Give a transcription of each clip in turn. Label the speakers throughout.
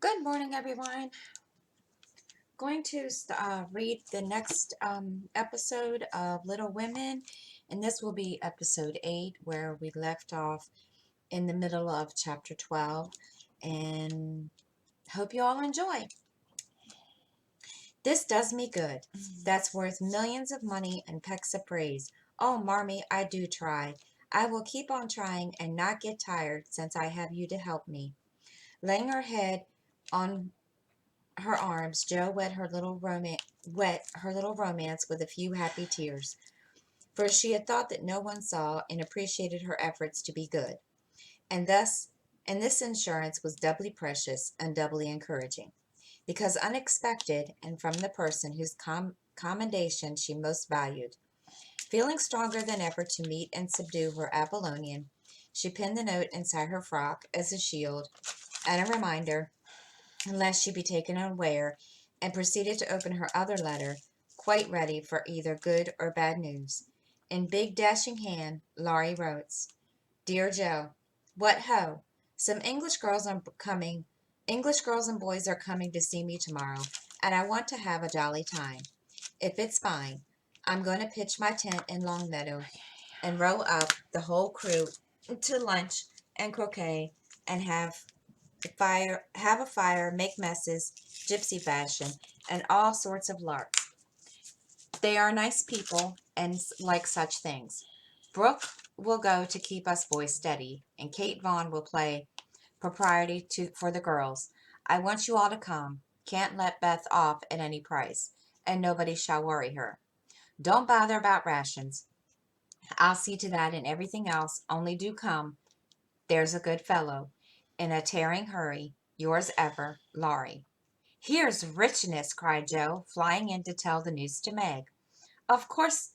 Speaker 1: Good morning, everyone. Going to read the next episode of Little Women, and this will be episode 8, where we left off in the middle of chapter 12. And hope you all enjoy. This does me good. That's worth millions of money and pecks of praise. Oh, Marmee, I do try. I will keep on trying and not get tired since I have you to help me. Laying her head on her arms, Jo wet her little romance with a few happy tears, for she had thought that no one saw and appreciated her efforts to be good, and this insurance was doubly precious and doubly encouraging, because unexpected and from the person whose commendation she most valued. Feeling stronger than ever to meet and subdue her Apollonian, she pinned the note inside her frock as a shield and a reminder unless she be taken unaware, and proceeded to open her other letter, quite ready for either good or bad news. In big dashing hand, Laurie wrote, Dear Jo, what ho! Some English girls and boys are coming to see me tomorrow, and I want to have a jolly time. If it's fine, I'm going to pitch my tent in Longmeadow and row up the whole crew to lunch and croquet and have a fire, make messes, gypsy fashion, and all sorts of larks. They are nice people and like such things. Brooke will go to keep us boys steady, and Kate Vaughn will play propriety for the girls. I want you all to come. Can't let Beth off at any price, and nobody shall worry her. Don't bother about rations. I'll see to that and everything else. Only do come. There's a good fellow. In a tearing hurry, yours ever, Laurie. Here's richness, cried Jo, flying in to tell the news to Meg. Of course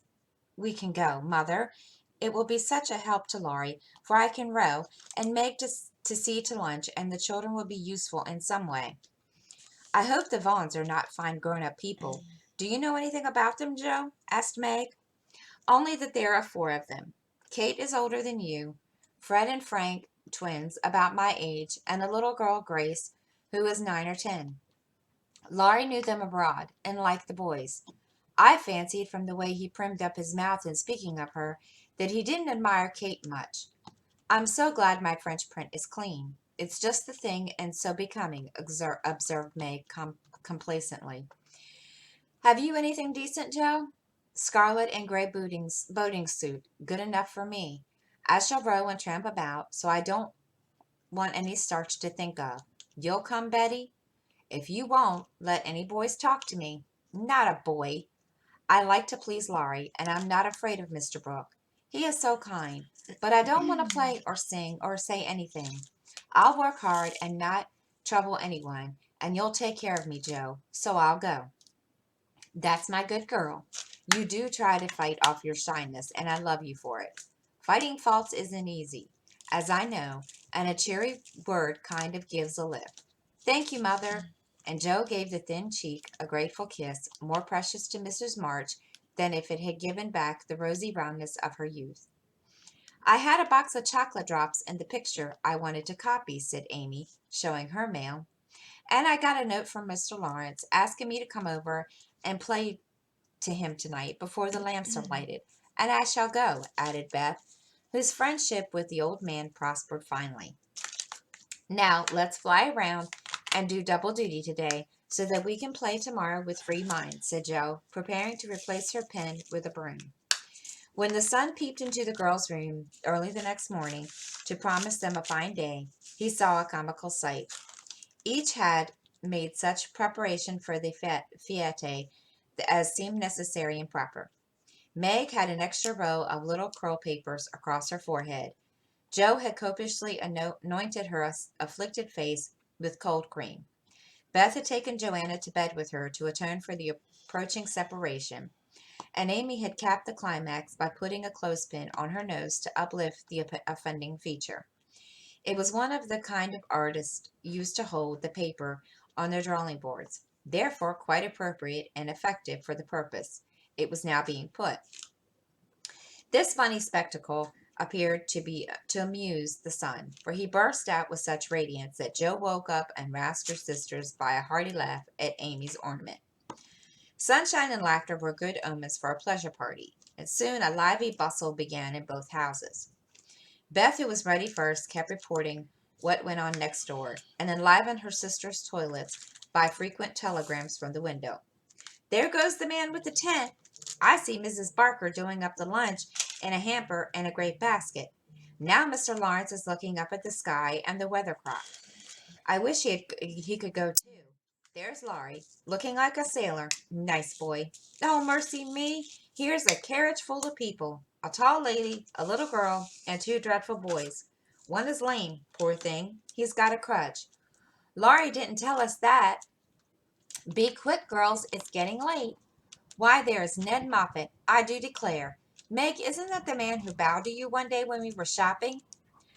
Speaker 1: we can go, Mother. It will be such a help to Laurie, for I can row, and Meg to see to lunch, and the children will be useful in some way. I hope the Vaughns are not fine grown-up people. Do you know anything about them, Jo? Asked Meg. Only that there are 4 of them. Kate is older than you, Fred and Frank, twins, about my age, and a little girl, Grace, who is 9 or 10. Laurie knew them abroad, and liked the boys. I fancied from the way he primed up his mouth in speaking of her that he didn't admire Kate much. I'm so glad my French print is clean. It's just the thing and so becoming, observed Meg complacently. Have you anything decent, Jo? Scarlet and gray boating suit, good enough for me. I shall row and tramp about, so I don't want any starch to think of. You'll come, Betty? If you won't, let any boys talk to me. Not a boy. I like to please Laurie, and I'm not afraid of Mr. Brooke. He is so kind, but I don't want to play or sing or say anything. I'll work hard and not trouble anyone, and you'll take care of me, Jo, so I'll go. That's my good girl. You do try to fight off your shyness, and I love you for it. Fighting faults isn't easy, as I know, and a cheery word kind of gives a lift. Thank you, Mother. And Jo gave the thin cheek a grateful kiss, more precious to Mrs. March than if it had given back the rosy roundness of her youth. I had a box of chocolate drops in the picture I wanted to copy, said Amy, showing her mail. And I got a note from Mr. Lawrence asking me to come over and play to him tonight before the lamps are lighted. And I shall go, added Beth, whose friendship with the old man prospered finely. Now let's fly around and do double duty today so that we can play tomorrow with free minds, said Jo, preparing to replace her pen with a broom. When the sun peeped into the girls' room early the next morning to promise them a fine day, he saw a comical sight. Each had made such preparation for the fete as seemed necessary and proper. Meg had an extra row of little curl papers across her forehead. Jo had copiously anointed her afflicted face with cold cream. Beth had taken Joanna to bed with her to atone for the approaching separation, and Amy had capped the climax by putting a clothespin on her nose to uplift the offending feature. It was one of the kind of artists used to hold the paper on their drawing boards, therefore quite appropriate and effective for the purpose it was now being put. This funny spectacle appeared to amuse the son, for he burst out with such radiance that Joe woke up and roused her sisters by a hearty laugh at Amy's ornament. Sunshine and laughter were good omens for a pleasure party, and soon a lively bustle began in both houses. Beth, who was ready first, kept reporting what went on next door, and enlivened her sisters' toilets by frequent telegrams from the window. "There goes the man with the tent. I see Mrs. Barker doing up the lunch in a hamper and a great basket. Now Mr. Lawrence is looking up at the sky and the weathercock. I wish he could go too. There's Laurie, looking like a sailor. Nice boy. Oh, mercy me! Here's a carriage full of people. A tall lady, a little girl, and two dreadful boys. One is lame, poor thing. He's got a crutch. Laurie didn't tell us that. Be quick, girls. It's getting late. Why, there's Ned Moffat, I do declare. Meg, isn't that the man who bowed to you one day when we were shopping?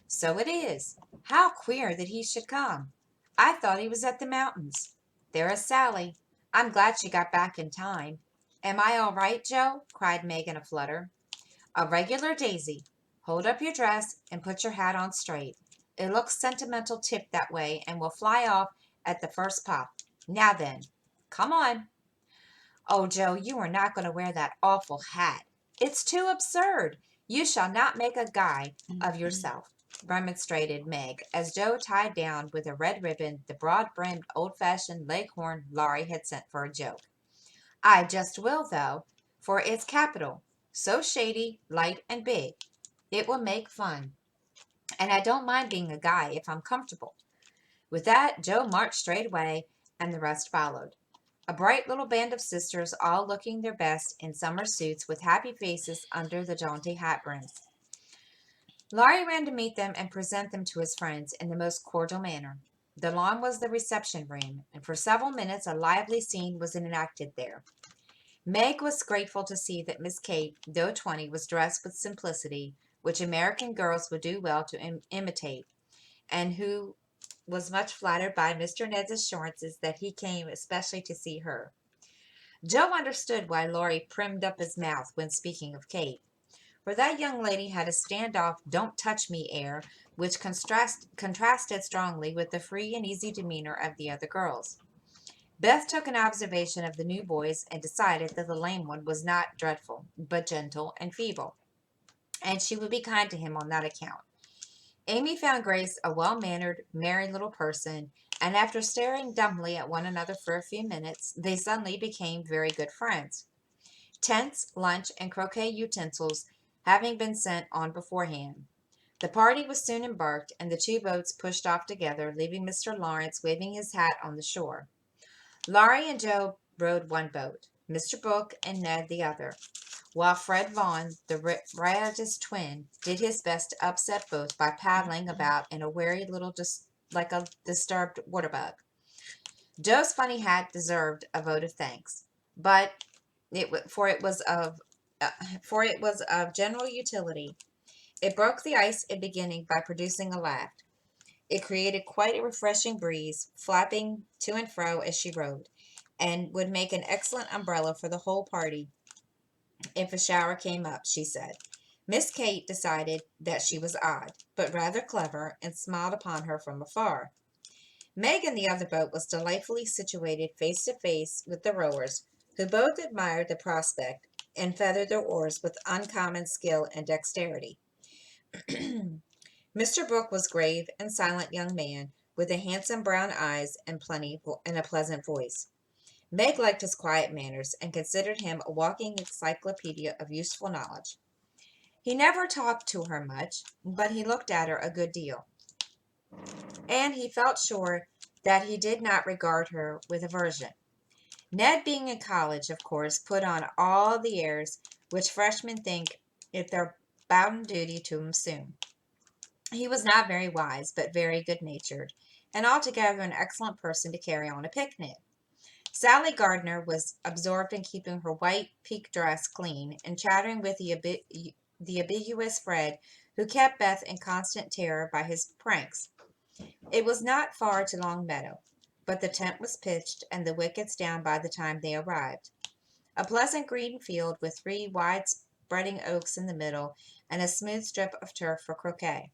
Speaker 1: So it is. How queer that he should come. I thought he was at the mountains. There is Sally. I'm glad she got back in time. Am I all right, Joe? Cried Meg in a flutter. A regular daisy. Hold up your dress and put your hat on straight. It looks sentimental tipped that way and will fly off at the first pop. Now then, come on. Oh, Joe, you are not going to wear that awful hat. It's too absurd. You shall not make a guy of yourself, remonstrated Meg, as Joe tied down with a red ribbon the broad-brimmed, old-fashioned leghorn Laurie had sent for a joke. I just will, though, for it's capital. So shady, light, and big. It will make fun. And I don't mind being a guy if I'm comfortable. With that, Joe marched straight away, and the rest followed. A bright little band of sisters, all looking their best in summer suits with happy faces under the jaunty hat brims. Laurie ran to meet them and present them to his friends in the most cordial manner. The lawn was the reception room, and for several minutes a lively scene was enacted there. Meg was grateful to see that Miss Kate, though 20, was dressed with simplicity, which American girls would do well to imitate, and who was much flattered by Mr. Ned's assurances that he came especially to see her. Joe understood why Laurie primmed up his mouth when speaking of Kate, for that young lady had a stand-off, don't-touch-me air, which contrasted strongly with the free and easy demeanor of the other girls. Beth took an observation of the new boys and decided that the lame one was not dreadful, but gentle and feeble, and she would be kind to him on that account. Amy found Grace a well-mannered, merry little person, and after staring dumbly at one another for a few minutes, they suddenly became very good friends. Tents, lunch, and croquet utensils having been sent on beforehand. The party was soon embarked, and the two boats pushed off together, leaving Mr. Lawrence waving his hat on the shore. Laurie and Joe rowed one boat, Mr. Brooke and Ned the other, while Fred Vaughn, the riotous twin, did his best to upset both by paddling about in a wary little like a disturbed water bug. Joe's funny hat deserved a vote of thanks, but for it was of general utility. It broke the ice in beginning by producing a laugh. It created quite a refreshing breeze, flapping to and fro as she rode, and would make an excellent umbrella for the whole party if a shower came up, she said. Miss Kate decided that she was odd, but rather clever, and smiled upon her from afar. Meg in the other boat was delightfully situated face to face with the rowers, who both admired the prospect and feathered their oars with uncommon skill and dexterity. Mr. Brooke was a grave and silent young man, with handsome brown eyes and a pleasant voice. Meg liked his quiet manners and considered him a walking encyclopedia of useful knowledge. He never talked to her much, but he looked at her a good deal, and he felt sure that he did not regard her with aversion. Ned, being in college, of course, put on all the airs which freshmen think if they're bounden duty to him soon. He was not very wise, but very good-natured, and altogether an excellent person to carry on a picnic. Sally Gardner was absorbed in keeping her white pique dress clean and chattering with the ambiguous Fred, who kept Beth in constant terror by his pranks. It was not far to Longmeadow, but the tent was pitched and the wickets down by the time they arrived. A pleasant green field with three wide spreading oaks in the middle, and a smooth strip of turf for croquet.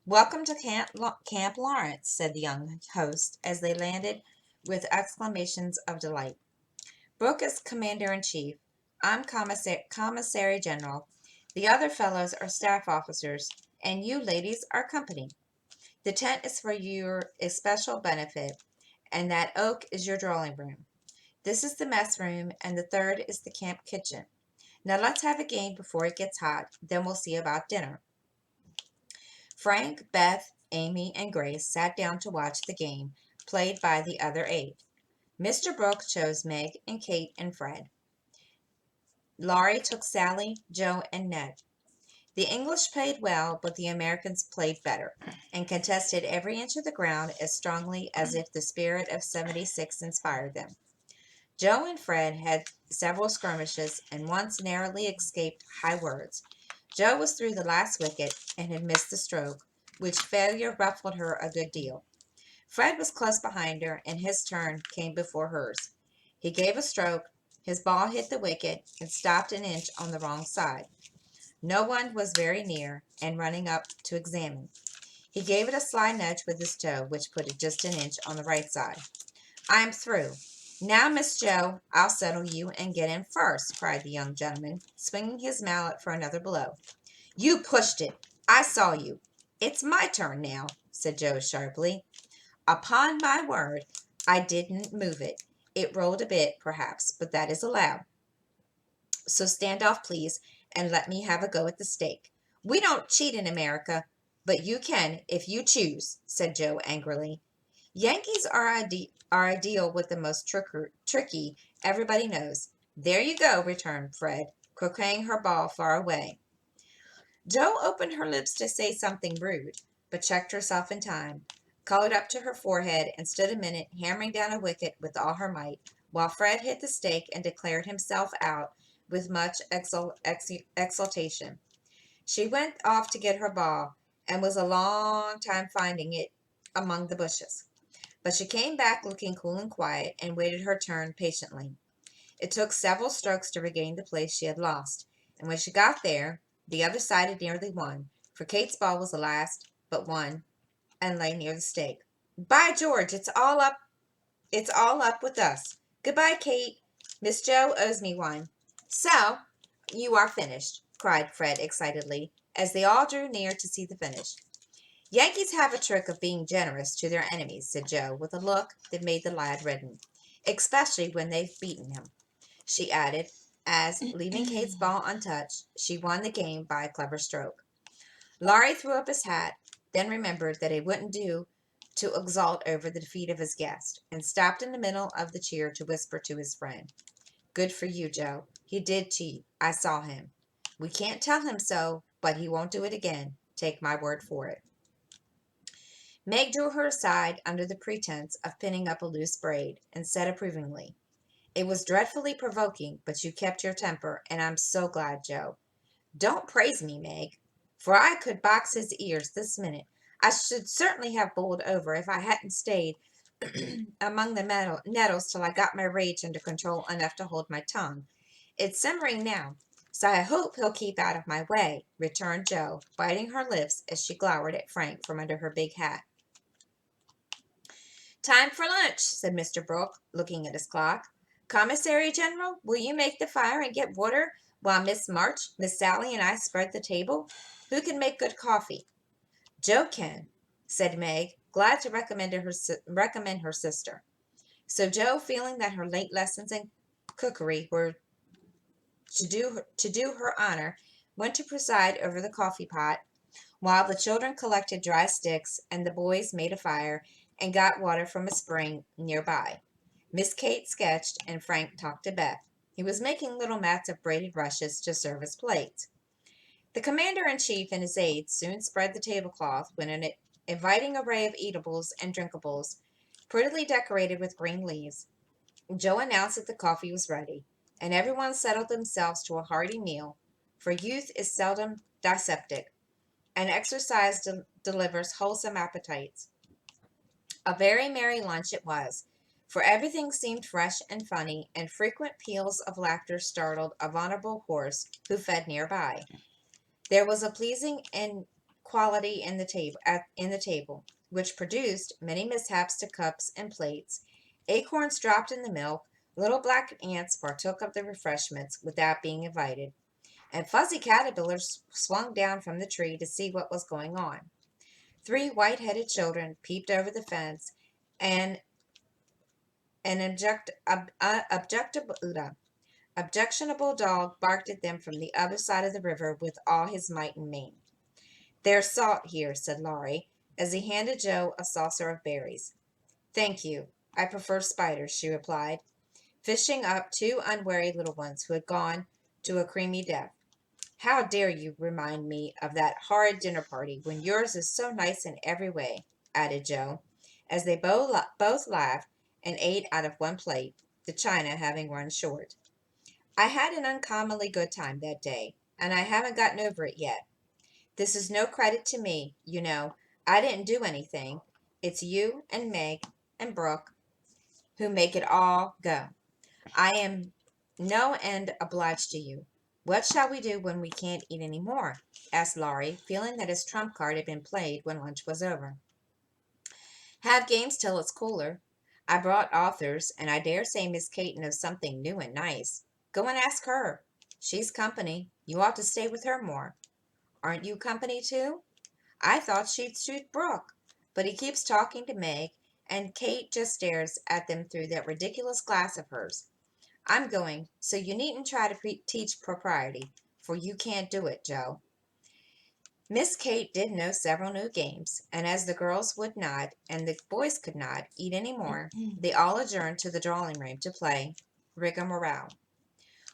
Speaker 1: "Welcome to Camp Lawrence," said the young host as they landed with exclamations of delight. "Brooke is commander in chief. I'm commissary general. The other fellows are staff officers, and you ladies are company. The tent is for your especial benefit, and that oak is your drawing room. This is the mess room, and the third is the camp kitchen. Now let's have a game before it gets hot, then we'll see about dinner." Frank, Beth, Amy, and Grace sat down to watch the game played by the other 8. Mr. Brooke chose Meg and Kate and Fred. Laurie took Sally, Joe, and Ned. The English played well, but the Americans played better, and contested every inch of the ground as strongly as if the spirit of '76 inspired them. Joe and Fred had several skirmishes, and once narrowly escaped high words. Joe was through the last wicket, and had missed the stroke, which failure ruffled her a good deal. Fred was close behind her, and his turn came before hers. He gave a stroke, his ball hit the wicket, and stopped an inch on the wrong side. No one was very near, and running up to examine. He gave it a sly nudge with his toe, which put it just an inch on the right side. "I'm through. Now, Miss Joe, I'll settle you and get in first," cried the young gentleman, swinging his mallet for another blow. "You pushed it. I saw you." "It's my turn now," said Joe sharply. "Upon my word, I didn't move it. It rolled a bit, perhaps, but that is allowed. So stand off, please, and let me have a go at the stake. We don't cheat in America, but you can if you choose," said Joe angrily. "Yankees are a deal with the most tricky, everybody knows." "There you go," returned Fred, croqueting her ball far away. Joe opened her lips to say something rude, but checked herself in time, colored up to her forehead, and stood a minute hammering down a wicket with all her might, while Fred hit the stake and declared himself out with much exultation. She went off to get her ball, and was a long time finding it among the bushes. But she came back looking cool and quiet, and waited her turn patiently. It took several strokes to regain the place she had lost, and when she got there, the other side had nearly won, for Kate's ball was the last but one, and lay near the stake. "By George, it's all up with us. Goodbye, Kate. Miss Joe owes me one." "So, you are finished," cried Fred excitedly, as they all drew near to see the finish. "Yankees have a trick of being generous to their enemies," said Joe, with a look that made the lad redden. "Especially when they've beaten him," she added, as, leaving Kate's ball untouched, she won the game by a clever stroke. Laurie threw up his hat, then remembered that it wouldn't do to exult over the defeat of his guest, and stopped in the middle of the cheer to whisper to his friend, "Good for you, Joe. He did cheat. I saw him. We can't tell him so, but he won't do it again. Take my word for it." Meg drew her aside under the pretense of pinning up a loose braid, and said approvingly, "It was dreadfully provoking, but you kept your temper, and I'm so glad, Joe. Don't praise me, Meg, for I could box his ears this minute. I should certainly have bowled over if I hadn't stayed among the nettles till I got my rage under control enough to hold my tongue. It's simmering now, so I hope he'll keep out of my way," returned Joe, biting her lips as she glowered at Frank from under her big hat. "Time for lunch," said Mr. Brooke, looking at his clock. "Commissary General, will you make the fire and get water while Miss March, Miss Sally, and I spread the table? Who can make good coffee?" "Joe can," said Meg, glad to recommend her sister. So Joe, feeling that her late lessons in cookery were to do her honor, went to preside over the coffee pot, while the children collected dry sticks, and the boys made a fire and got water from a spring near by. Miss Kate sketched, and Frank talked to Beth. He was making little mats of braided rushes to serve as plates. The commander-in-chief and his aides soon spread the tablecloth with an inviting array of eatables and drinkables, prettily decorated with green leaves. Joe announced that the coffee was ready, and everyone settled themselves to a hearty meal, for youth is seldom dyspeptic, and exercise delivers wholesome appetites. A very merry lunch it was, for everything seemed fresh and funny, and frequent peals of laughter startled a vulnerable horse who fed nearby. There was a pleasing quality in the table, which produced many mishaps to cups and plates. Acorns dropped in the milk, little black ants partook of the refreshments without being invited, and fuzzy caterpillars swung down from the tree to see what was going on. Three white-headed children peeped over the fence, and an objectionable dog barked at them from the other side of the river with all his might and main. "There's salt here," said Laurie, as he handed Joe a saucer of berries. "Thank you. I prefer spiders," she replied, fishing up two unwary little ones who had gone to a creamy death. "How dare you remind me of that horrid dinner party when yours is so nice in every way," added Joe, as they both laughed and ate out of one plate, the china having run short. "I had an uncommonly good time that day, and I haven't gotten over it yet. This is no credit to me, you know. I didn't do anything. It's you and Meg and Brooke who make it all go. I am no end obliged to you. What shall we do when we can't eat any more?" asked Laurie, feeling that his trump card had been played when lunch was over. "Have games till it's cooler. I brought authors, and I dare say Miss Kate knows something new and nice. Go and ask her. She's company. You ought to stay with her more. Aren't you company too? I thought she'd shoot Brooke, but he keeps talking to Meg, and Kate just stares at them through that ridiculous glass of hers. I'm going, so you needn't try to teach propriety, for you can't do it, Joe." Miss Kate did know several new games, and as the girls would not, and the boys could not, eat any more, they all adjourned to the drawing room to play rigmarole.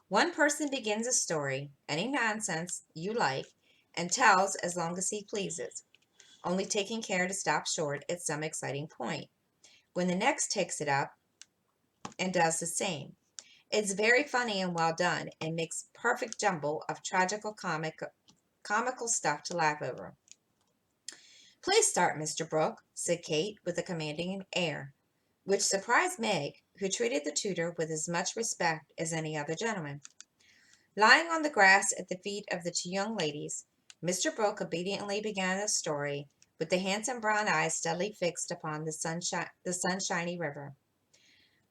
Speaker 1: One person begins a story, any nonsense you like, and tells as long as he pleases, only taking care to stop short at some exciting point, when the next takes it up and does the same. It's very funny and well done, and makes perfect jumble of comical stuff to laugh over. "Please start, Mr. Brooke," said Kate, with a commanding air, which surprised Meg, who treated the tutor with as much respect as any other gentleman. Lying on the grass at the feet of the two young ladies, Mr. Brooke obediently began the story, with the handsome brown eyes steadily fixed upon the sunshiny river.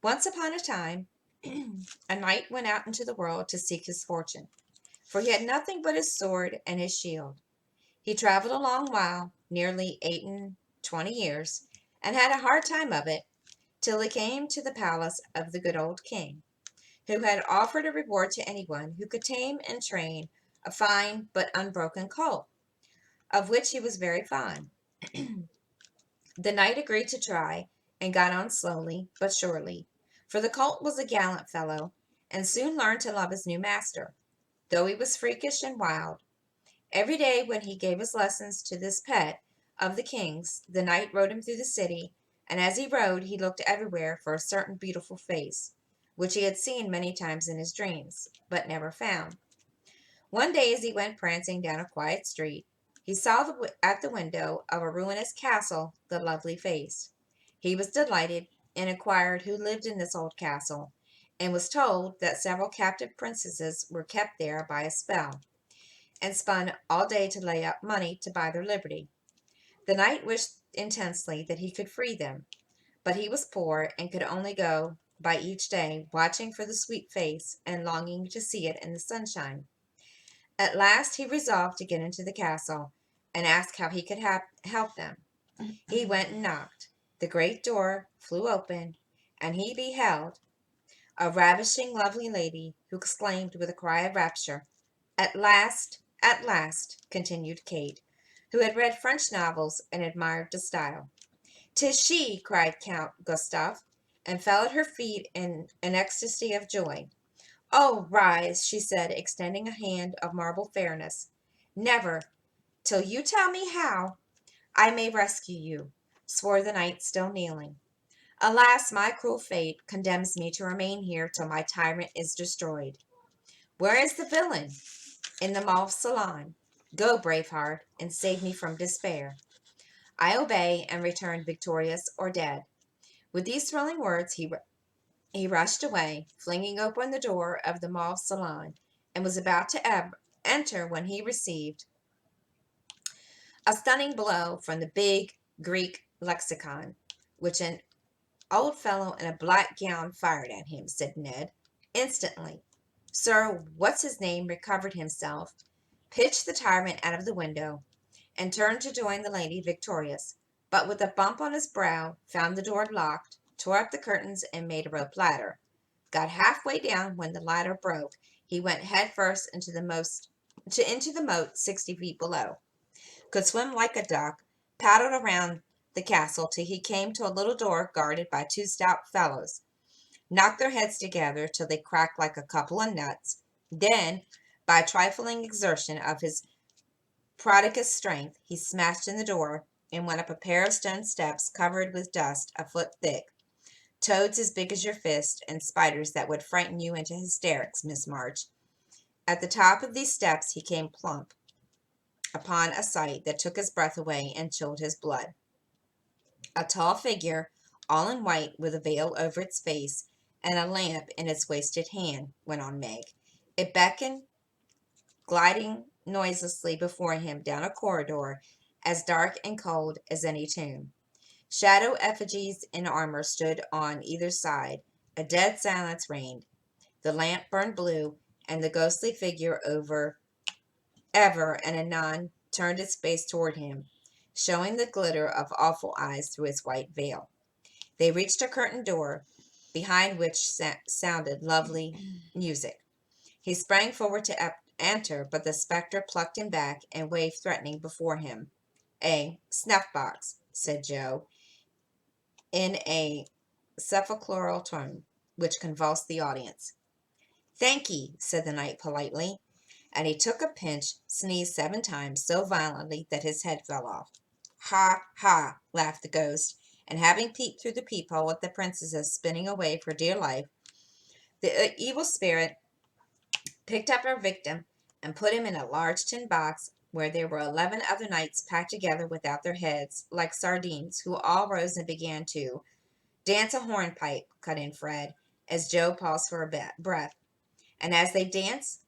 Speaker 1: Once upon a time, a knight went out into the world to seek his fortune, for he had nothing but his sword and his shield. He traveled a long while, nearly 28 years, and had a hard time of it, till he came to the palace of the good old king, who had offered a reward to anyone who could tame and train a fine but unbroken colt, of which he was very fond. The knight agreed to try, and got on slowly but surely, for the colt was a gallant fellow, and soon learned to love his new master, though he was freakish and wild. Every day when he gave his lessons to this pet of the king's, the knight rode him through the city, and as he rode he looked everywhere for a certain beautiful face, which he had seen many times in his dreams, but never found. One day as he went prancing down a quiet street, he saw at the window of a ruinous castle the lovely face. He was delighted, and inquired who lived in this old castle, and was told that several captive princesses were kept there by a spell, and spun all day to lay up money to buy their liberty. The knight wished intensely that he could free them, but he was poor, and could only go by each day, watching for the sweet face, and longing to see it in the sunshine. At last he resolved to get into the castle, and ask how he could help them. He went and knocked. The great door flew open, and he beheld a ravishing, lovely lady, who exclaimed with a cry of rapture, at last," continued Kate, who had read French novels and admired the style. "'Tis she!" cried Count Gustav, and fell at her feet in an ecstasy of joy. "Oh, rise," she said, extending a hand of marble fairness. "Never, till you tell me how I may rescue you," swore the knight, still kneeling. "Alas, my cruel fate condemns me to remain here till my tyrant is destroyed. Where is the villain? In the mauve salon. Go, brave heart, and save me from despair. I obey, and return victorious or dead. With these thrilling words, he rushed away, flinging open the door of the mauve salon, and was about to enter when he received a stunning blow from the big Greek lexicon, which an old fellow in a black gown fired at him, said Ned. Instantly, Sir What's his name recovered himself, pitched the tyrant out of the window, and turned to join the lady victorious, but with a bump on his brow, found the door locked, tore up the curtains, and made a rope ladder. Got halfway down when the ladder broke. He went head first into the moat 60 feet below. Could swim like a duck, paddled around the castle till he came to a little door guarded by two stout fellows. Knocked their heads together till they cracked like a couple of nuts. Then, by a trifling exertion of his prodigious strength, he smashed in the door and went up a pair of stone steps covered with dust a foot thick. Toads as big as your fist, and spiders that would frighten you into hysterics, Miss March. At the top of these steps he came plump upon a sight that took his breath away and chilled his blood. A tall figure, all in white, with a veil over its face and a lamp in its wasted hand, went on Meg. It beckoned, gliding noiselessly before him down a corridor as dark and cold as any tomb. Shadow effigies in armor stood on either side. A dead silence reigned. The lamp burned blue, and the ghostly figure ever and anon turned its face toward him, showing the glitter of awful eyes through its white veil. They reached a curtained door, behind which sounded lovely music. He sprang forward to enter, but the spectre plucked him back and waved threatening before him. "A snuff-box," said Joe, in a sepulchral tone which convulsed the audience. "Thank'ee," said the knight politely, and he took a pinch, sneezed 7 times so violently that his head fell off. "Ha, ha!" laughed the ghost, and having peeped through the peephole at the princesses spinning away for dear life, the evil spirit picked up our victim and put him in a large tin box where there were 11 other knights packed together without their heads, like sardines, who all rose and began to dance a hornpipe, cut in Fred, as Joe paused for a breath. And as they danced,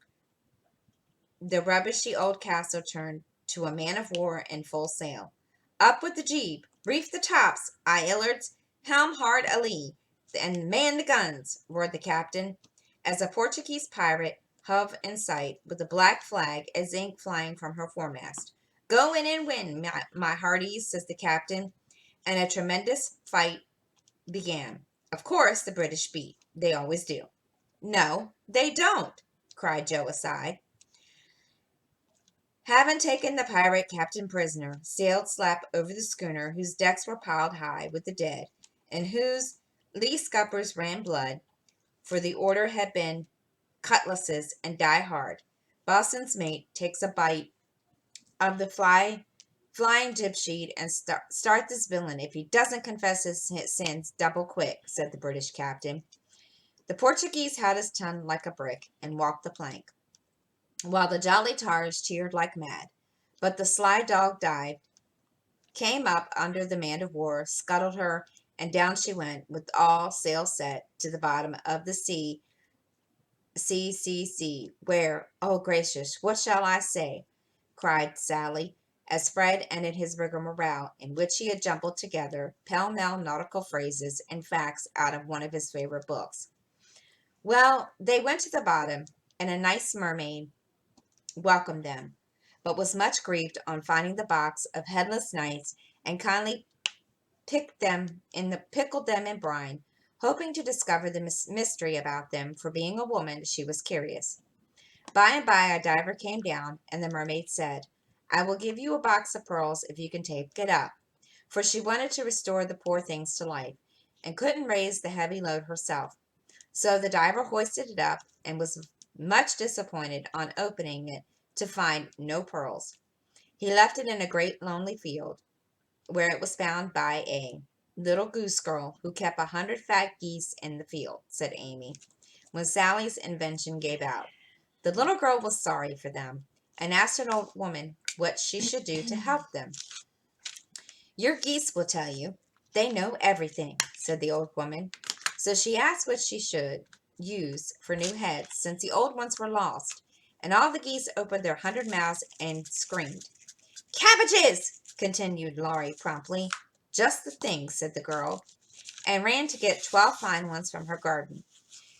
Speaker 1: the rubbishy old castle turned to a man of war in full sail. "Up with the jeep! Reef the tops, aye illards! Helm hard a lee, and man the guns!" roared the captain, as a Portuguese pirate hove in sight, with a black flag as ink flying from her foremast. "Go in and win, my hearties," says the captain, and a tremendous fight began. Of course the British beat. They always do. "No, they don't," cried Joe aside. Having taken the pirate captain prisoner, sailed slap over the schooner, whose decks were piled high with the dead, and whose lee scuppers ran blood, for the order had been cutlasses and die hard. Bosun's mate takes a bite of the flying jib sheet and start this villain if he doesn't confess his sins double quick, said the British captain. The Portuguese held his tongue like a brick and walked the plank, while the jolly tars cheered like mad. But the sly dog dived, came up under the man of war, scuttled her, and down she went, with all sail set, to the bottom of the sea, where, oh gracious, what shall I say? Cried Sally, as Fred ended his rigmarole, in which he had jumbled together pell-mell nautical phrases and facts out of one of his favorite books. Well, they went to the bottom, and a nice mermaid welcomed them, but was much grieved on finding the box of headless knights, and kindly pickled them in brine, hoping to discover the mystery about them, for being a woman, she was curious. By and by a diver came down, and the mermaid said, "I will give you a box of pearls if you can take it up," for she wanted to restore the poor things to life, and couldn't raise the heavy load herself. So the diver hoisted it up, and was much disappointed on opening it to find no pearls. He left it in a great lonely field, where it was found by a little goose girl who kept 100 fat geese in the field, said Amy, when Sally's invention gave out. The little girl was sorry for them, and asked an old woman what she should do to help them. "Your geese will tell you. They know everything," said the old woman. So she asked what she should use for new heads, since the old ones were lost, and all the geese opened their 100 mouths and screamed. Cabbages! Continued Laurie promptly. Just the thing, said the girl, and ran to get 12 fine ones from her garden.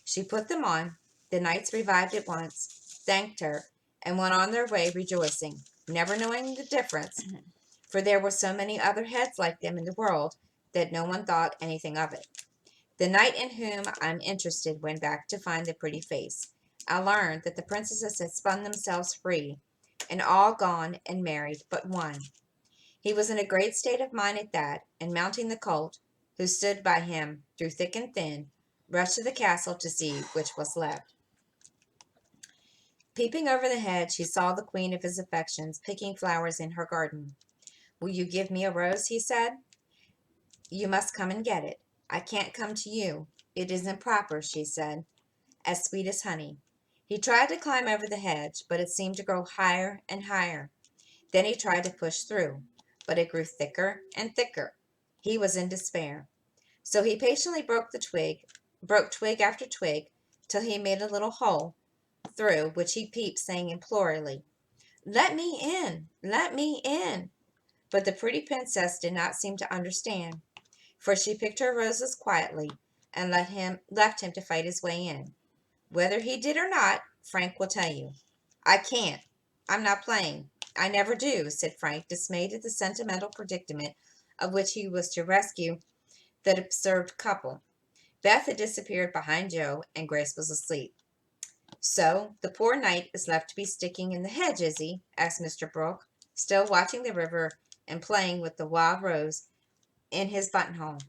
Speaker 1: She put them on. The knights revived at once, thanked her, and went on their way rejoicing, never knowing the difference, for there were so many other heads like them in the world that no one thought anything of it. The knight in whom I'm interested went back to find the pretty face. I learned that the princesses had spun themselves free, and all gone and married but one. He was in a great state of mind at that, and mounting the colt, who stood by him through thick and thin, rushed to the castle to see which was left. Peeping over the hedge, he saw the queen of his affections picking flowers in her garden. Will you give me a rose? He said. You must come and get it. I can't come to you. It isn't proper, she said, as sweet as honey. He tried to climb over the hedge, but it seemed to grow higher and higher. Then he tried to push through, but it grew thicker and thicker. He was in despair. So he patiently broke twig after twig, till he made a little hole, through which he peeped, saying imploringly, Let me in! Let me in! But the pretty princess did not seem to understand, for she picked her roses quietly and left him to fight his way in. Whether he did or not, Frank will tell you. I can't. I'm not playing. I never do, said Frank, dismayed at the sentimental predicament of which he was to rescue that absurd couple. Beth had disappeared behind Joe, and Grace was asleep. So the poor knight is left to be sticking in the hedge, is he? Asked Mr. Brooke, still watching the river and playing with the wild rose in his buttonhole.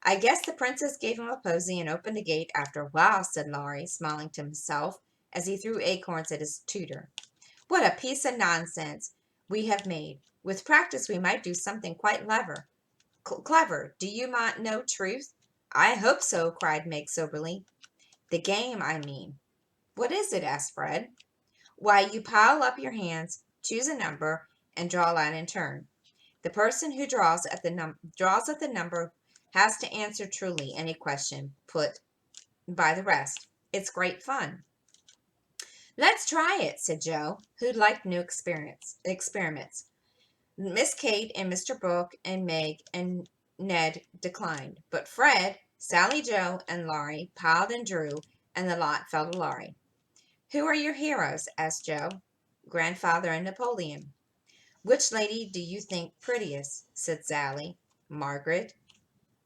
Speaker 1: I guess the princess gave him a posy and opened the gate after a while, said Laurie, smiling to himself as he threw acorns at his tutor. What a piece of nonsense we have made. With practice we might do something quite clever. Do you know truth? I hope so, cried Meg soberly. The game, I mean. What is it? Asked Fred. Why, you pile up your hands, choose a number, and draw a line in turn. The person who draws at the number has to answer truly any question put by the rest. It's great fun. Let's try it, said Joe, who liked new experiments. Miss Kate and Mr. Brooke and Meg and Ned declined, but Fred, Sally Joe, and Laurie piled and drew, and the lot fell to Laurie. Who are your heroes? Asked Joe. Grandfather and Napoleon. Which lady do you think prettiest? Said Sally. Margaret.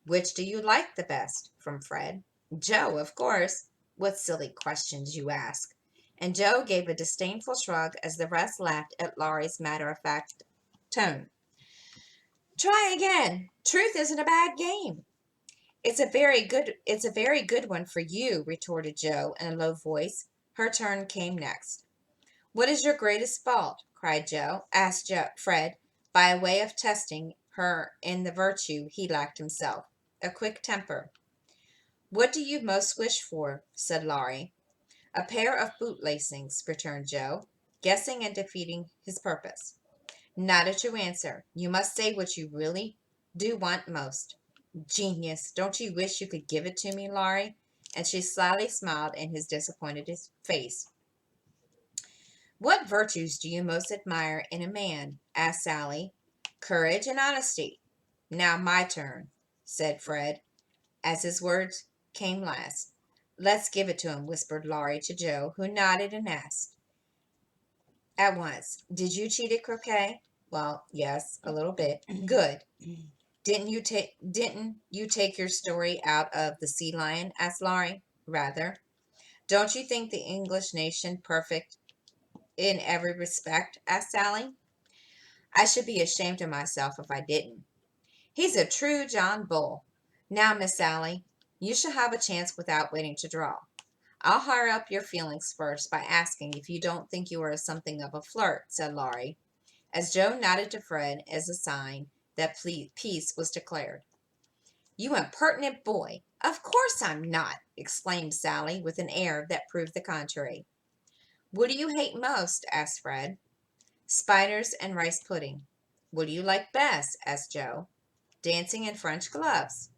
Speaker 1: Which do you like the best? From Fred. Joe, of course. What silly questions you ask. And Joe gave a disdainful shrug as the rest laughed at Laurie's matter-of-fact tone. Try again. Truth isn't a bad game. It's a very good one for you, retorted Joe in a low voice. Her turn came next. What is your greatest fault? Asked Fred, by way of testing her in the virtue he lacked himself. A quick temper. What do you most wish for? Said Laurie. A pair of boot-lacings, returned Joe, guessing and defeating his purpose. Not a true answer. You must say what you really do want most. Genius. Don't you wish you could give it to me, Laurie? And she slyly smiled in his disappointed face. What virtues do you most admire in a man? Asked Sally. Courage and honesty. Now my turn, said Fred, as his words came last. Let's give it to him, whispered Laurie to Joe, who nodded and asked at once, Did you cheat at croquet? Well, yes, a little bit. Good. Didn't you take your story out of the Sea Lion? Asked Laurie. Rather. Don't you think the English nation perfect in every respect? Asked Sally. I should be ashamed of myself if I didn't. He's a true John Bull. Now, Miss Sally, you shall have a chance without waiting to draw. I'll hire up your feelings first by asking if you don't think you are something of a flirt, said Laurie, as Joe nodded to Fred as a sign that peace was declared. You impertinent boy! Of course I'm not, exclaimed Sally with an air that proved the contrary. What do you hate most? Asked Fred. Spiders and rice pudding. What do you like best? Asked Joe. Dancing and French gloves.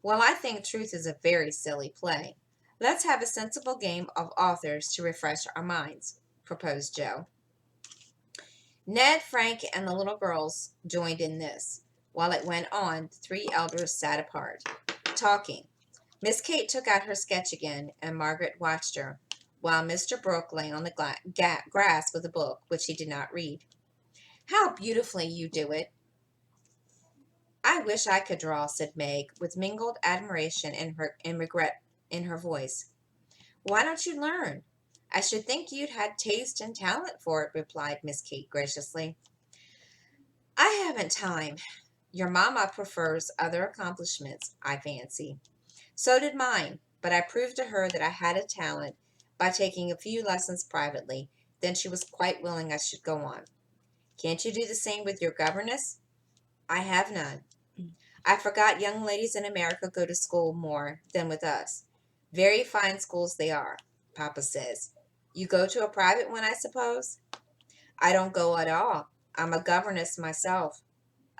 Speaker 1: Well, I think truth is a very silly play. Let's have a sensible game of authors to refresh our minds, proposed Joe. Ned, Frank, and the little girls joined in this. While it went on, the three elders sat apart, talking. Miss Kate took out her sketch again, and Margaret watched her, while Mr. Brooke lay on the grass with a book which he did not read. How beautifully you do it! I wish I could draw, said Meg, with mingled admiration and regret in her voice. Why don't you learn? I should think you'd had taste and talent for it, replied Miss Kate graciously. I haven't time. Your mamma prefers other accomplishments, I fancy. So did mine, but I proved to her that I had a talent by taking a few lessons privately. Then she was quite willing I should go on. Can't you do the same with your governess? I have none. I forgot young ladies in America go to school more than with us. Very fine schools they are, Papa says. You go to a private one, I suppose? I don't go at all. I'm a governess myself.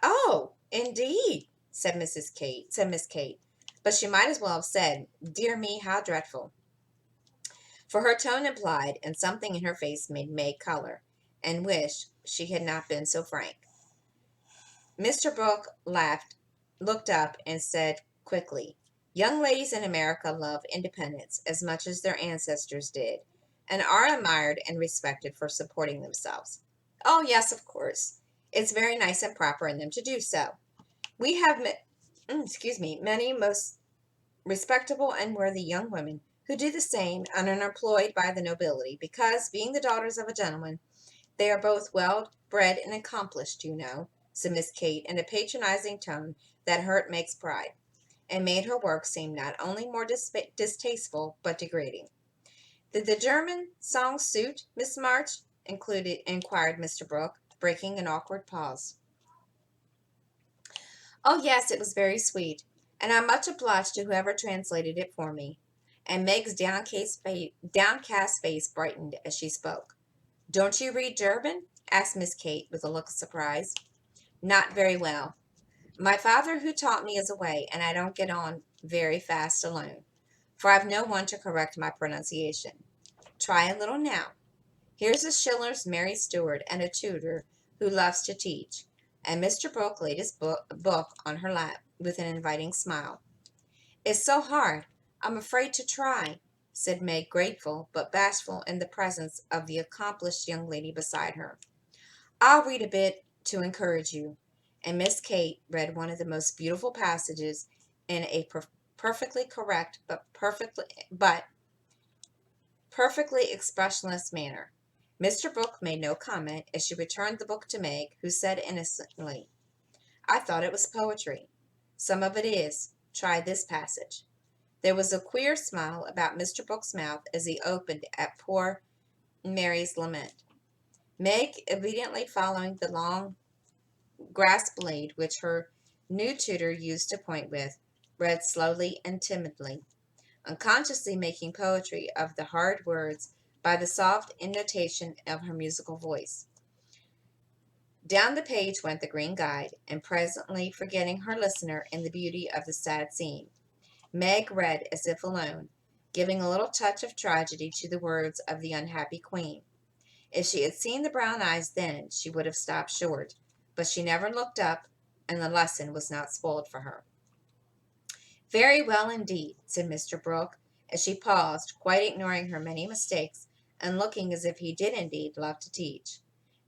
Speaker 1: Oh, indeed, said Miss Kate. But she might as well have said, Dear me, how dreadful. For her tone implied, and something in her face made Meg color, and wish she had not been so frank. Mr. Brooke laughed, looked up, and said quickly, Young ladies in America love independence as much as their ancestors did, and are admired and respected for supporting themselves. Oh, yes, of course. It's very nice and proper in them to do so. We have, many most respectable and worthy young women who do the same and are employed by the nobility, because, being the daughters of a gentleman, they are both well bred and accomplished, you know, said Miss Kate in a patronizing tone that hurt Meg's pride, and made her work seem not only more distasteful, but degrading. Did the German song suit, Miss March? Inquired Mr. Brooke, breaking an awkward pause. Oh, yes, it was very sweet, and I'm much obliged to whoever translated it for me. And Meg's downcast face brightened as she spoke. Don't you read German? Asked Miss Kate with a look of surprise. Not very well. My father who taught me is away, and I don't get on very fast alone, for I've no one to correct my pronunciation. Try a little now. Here's a Schiller's Mary Stuart and a tutor who loves to teach. And Mr. Brooke laid his book on her lap with an inviting smile. It's so hard. I'm afraid to try, said Meg, grateful but bashful in the presence of the accomplished young lady beside her. I'll read a bit to encourage you. And Miss Kate read one of the most beautiful passages in a perfectly correct but perfectly expressionless manner. Mr. Brooke made no comment as she returned the book to Meg, who said innocently, I thought it was poetry. Some of it is. Try this passage. There was a queer smile about Mr. Brooke's mouth as he opened at poor Mary's lament. Meg, obediently following the long grass blade which her new tutor used to point with, read slowly and timidly, unconsciously making poetry of the hard words by the soft intonation of her musical voice. Down the page went the green guide, and presently, forgetting her listener in the beauty of the sad scene, Meg read as if alone, giving a little touch of tragedy to the words of the unhappy queen. If she had seen the brown eyes then, she would have stopped short, but she never looked up, and the lesson was not spoiled for her. Very well indeed, said Mr. Brooke, as she paused, quite ignoring her many mistakes, and looking as if he did indeed love to teach.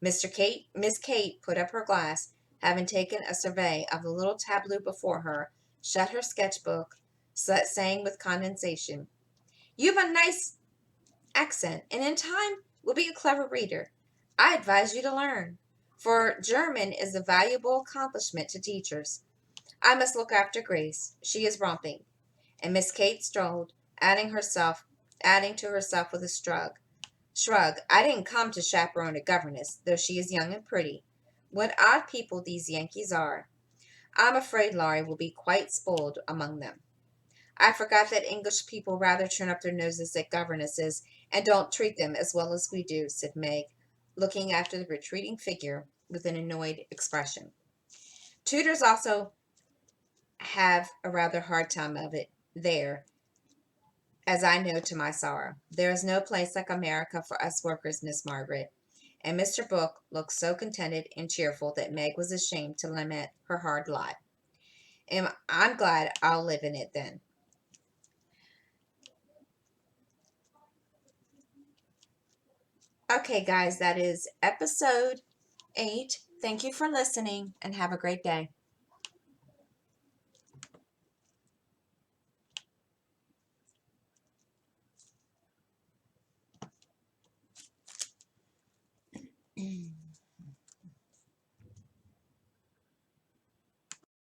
Speaker 1: Miss Kate put up her glass, having taken a survey of the little tableau before her, shut her sketchbook, saying with condescension, You've a nice accent, and in time will be a clever reader. I advise you to learn, for German is a valuable accomplishment to teachers. I must look after Grace. She is romping. And Miss Kate strolled, adding to herself with a shrug. I didn't come to chaperone a governess, though she is young and pretty. What odd people these Yankees are. I'm afraid Laurie will be quite spoiled among them. I forgot that English people rather turn up their noses at governesses and don't treat them as well as we do, said Meg, looking after the retreating figure with an annoyed expression. Tutors also have a rather hard time of it there, as I know to my sorrow. There is no place like America for us workers, Miss Margaret. And Mr. Brooke looked so contented and cheerful that Meg was ashamed to lament her hard lot. And I'm glad I'll live in it then. Okay, guys, that is episode 8. Thank you for listening and have a great day.